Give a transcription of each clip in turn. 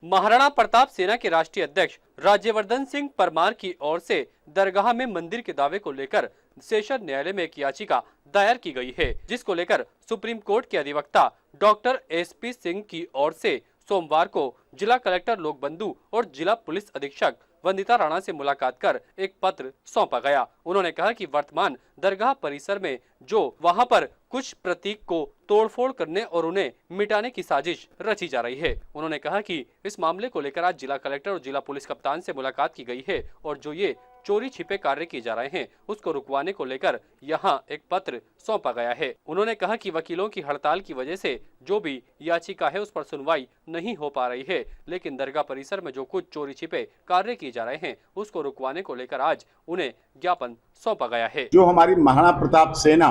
महाराणा प्रताप सेना के राष्ट्रीय अध्यक्ष राज्यवर्धन सिंह परमार की ओर से दरगाह में मंदिर के दावे को लेकर सेशन न्यायालय में एक याचिका दायर की गई है, जिसको लेकर सुप्रीम कोर्ट के अधिवक्ता डॉक्टर एसपी सिंह की ओर से सोमवार को जिला कलेक्टर लोकबंधु और जिला पुलिस अधीक्षक वंदिता राणा से मुलाकात कर एक पत्र सौंपा गया। उन्होंने कहा कि वर्तमान दरगाह परिसर में जो वहां पर कुछ प्रतीक को तोड़फोड़ करने और उन्हें मिटाने की साजिश रची जा रही है। उन्होंने कहा कि इस मामले को लेकर आज जिला कलेक्टर और जिला पुलिस कप्तान से मुलाकात की गई है और जो ये चोरी छिपे कार्य किए जा रहे हैं उसको रुकवाने को लेकर यहाँ एक पत्र सौंपा गया है। उन्होंने कहा कि वकीलों की हड़ताल की वजह से जो भी याचिका है उस पर सुनवाई नहीं हो पा रही है, लेकिन दरगाह परिसर में जो कुछ चोरी छिपे कार्य किए जा रहे हैं उसको रुकवाने को लेकर आज उन्हें ज्ञापन सौंपा गया है। जो हमारी महाराणा प्रताप सेना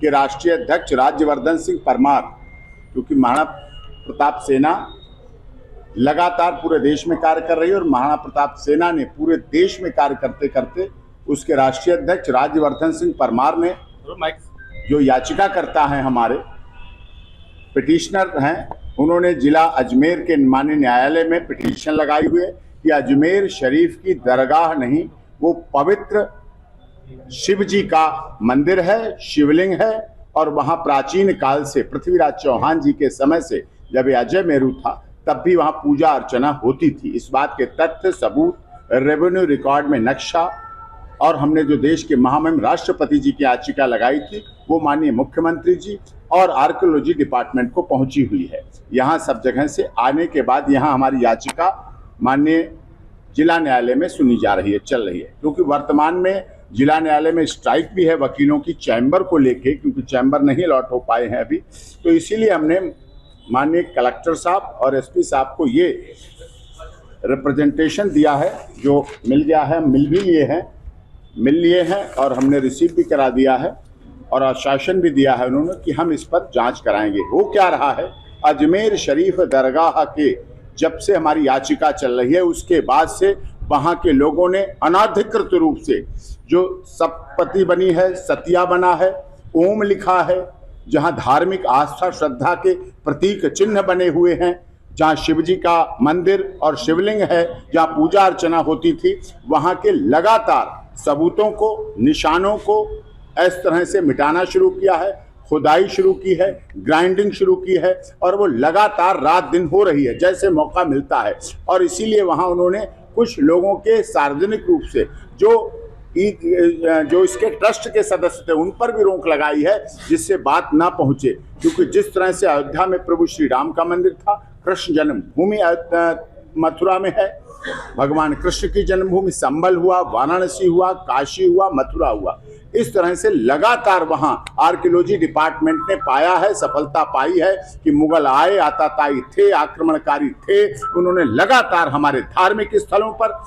के राष्ट्रीय अध्यक्ष राज्यवर्धन सिंह परमार, क्योंकि महाराणा प्रताप सेना लगातार पूरे देश में कार्य कर रही है और महाराणा प्रताप सेना ने पूरे देश में कार्य करते करते उसके राष्ट्रीय अध्यक्ष राज्यवर्धन सिंह परमार ने जो याचिका करता है, हमारे पिटिशनर हैं, उन्होंने जिला अजमेर के माननीय न्यायालय में पिटीशन लगाई हुई है कि अजमेर शरीफ की दरगाह नहीं, वो पवित्र शिव जी का मंदिर है, शिवलिंग है और वहां प्राचीन काल से पृथ्वीराज चौहान जी के समय से जब ये अजय मेरू था तब भी वहां पूजा अर्चना होती थी। इस बात के तथ्य सबूत रेवेन्यू रिकॉर्ड में नक्शा और हमने जो देश के महामहिम राष्ट्रपति जी की याचिका लगाई थी वो माननीय मुख्यमंत्री जी और आर्कियोलॉजी डिपार्टमेंट को पहुंची हुई है। यहाँ सब जगह से आने के बाद यहाँ हमारी याचिका माननीय जिला न्यायालय में सुनी जा रही है, चल रही है, क्योंकि वर्तमान में जिला न्यायालय में स्ट्राइक भी है वकीलों की चैम्बर को लेके, क्योंकि चैम्बर नहीं लौट हो पाए हैं अभी। तो इसीलिए हमने माननीय कलेक्टर साहब और एसपी साहब को ये रिप्रेजेंटेशन दिया है, जो मिल गया है, मिल लिए हैं और हमने रिसीव भी करा दिया है और आश्वासन भी दिया है उन्होंने कि हम इस पर जांच कराएंगे। हो क्या रहा है, अजमेर शरीफ दरगाह के जब से हमारी याचिका चल रही है उसके बाद से वहाँ के लोगों ने अनाधिकृत रूप से जो सप्तपदी बनी है, सतिया बना है, ओम लिखा है, जहाँ धार्मिक आस्था श्रद्धा के प्रतीक चिन्ह बने हुए हैं, जहाँ शिवजी का मंदिर और शिवलिंग है, जहाँ पूजा अर्चना होती थी, वहाँ के लगातार सबूतों को, निशानों को इस तरह से मिटाना शुरू किया है, खुदाई शुरू की है, ग्राइंडिंग शुरू की है और वो लगातार रात दिन हो रही है जैसे मौका मिलता है। और इसीलिए वहाँ उन्होंने कुछ लोगों के सार्वजनिक रूप से जो इसके ट्रस्ट के सदस्य थे उन पर भी रोक लगाई है, जिससे बात ना पहुंचे। क्योंकि जिस तरह से अयोध्या में प्रभु श्री राम का मंदिर था, कृष्ण जन्मभूमि मथुरा में है, भगवान कृष्ण की जन्मभूमि संबल हुआ, वाराणसी हुआ, काशी हुआ, मथुरा हुआ, इस तरह से लगातार वहां आर्कियोलॉजी डिपार्टमेंट ने पाया है, सफलता पाई है कि मुगल आए, आताताई थे, आक्रमणकारी थे, उन्होंने लगातार हमारे धार्मिक स्थलों पर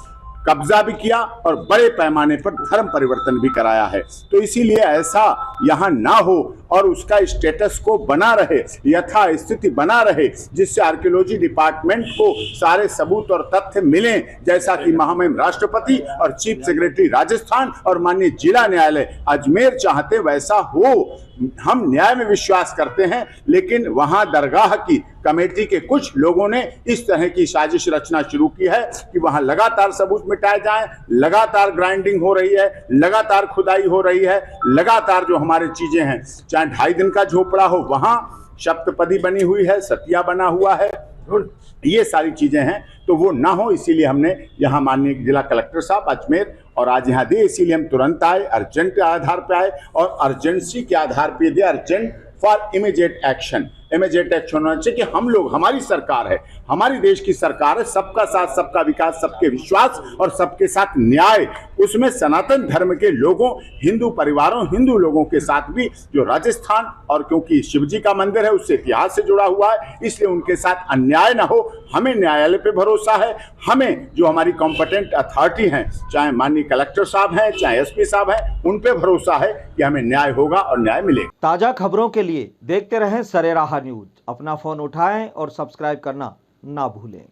कब्जा भी किया और बड़े पैमाने पर धर्म परिवर्तन भी कराया है। तो इसीलिए ऐसा यहाँ ना हो और उसका स्टेटस को बना रहे, यथा स्थिति बना रहे, जिससे आर्कियोलॉजी डिपार्टमेंट को सारे सबूत और तथ्य मिलें, जैसा कि महामहिम राष्ट्रपति और चीफ सेक्रेटरी राजस्थान और माननीय जिला न्यायालय अजमेर चाहते वैसा हो। हम न्याय में विश्वास करते हैं, लेकिन वहां दरगाह की कमेटी के कुछ लोगों ने इस तरह की साजिश रचना शुरू की है कि वहां लगातार सबूत मिटाए जाएं, लगातार ग्राइंडिंग हो रही है, लगातार खुदाई हो रही है, लगातार जो हमारी चीजें हैं, चाहे 2.5 दिन का झोपड़ा हो वहां सप्तपदी बनी हुई है, सतिया बना हुआ है, ये सारी चीजें हैं, तो वो ना हो। इसीलिए हमने यहाँ माननीय जिला कलेक्टर साहब अजमेर और आज यहाँ दिए, इसीलिए हम तुरंत आए, अर्जेंट के आधार पे आए और अर्जेंसी के आधार पे दिए, अर्जेंट फॉर इमीडिएट एक्शन होना चाहिए कि हम लोग, हमारी सरकार है, हमारी देश की सरकार है, सबका साथ सबका विकास, सबके विश्वास और सबके साथ न्याय, उसमें सनातन धर्म के लोगों, हिंदू परिवारों, हिंदू लोगों के साथ भी जो राजस्थान, और क्योंकि शिवजी का मंदिर है उससे इतिहास से जुड़ा हुआ है, इसलिए उनके साथ अन्याय ना हो। हमें न्यायालय पे भरोसा है, हमें जो हमारी कॉम्पिटेंट अथॉरिटी हैं, चाहे माननीय कलेक्टर साहब हैं, चाहे एसपी साहब हैं, उन पे भरोसा है कि हमें न्याय होगा और न्याय मिलेगा। ताजा खबरों के लिए देखते रहें सरेराह न्यूज। अपना फोन उठाएं और सब्सक्राइब करना ना भूलें।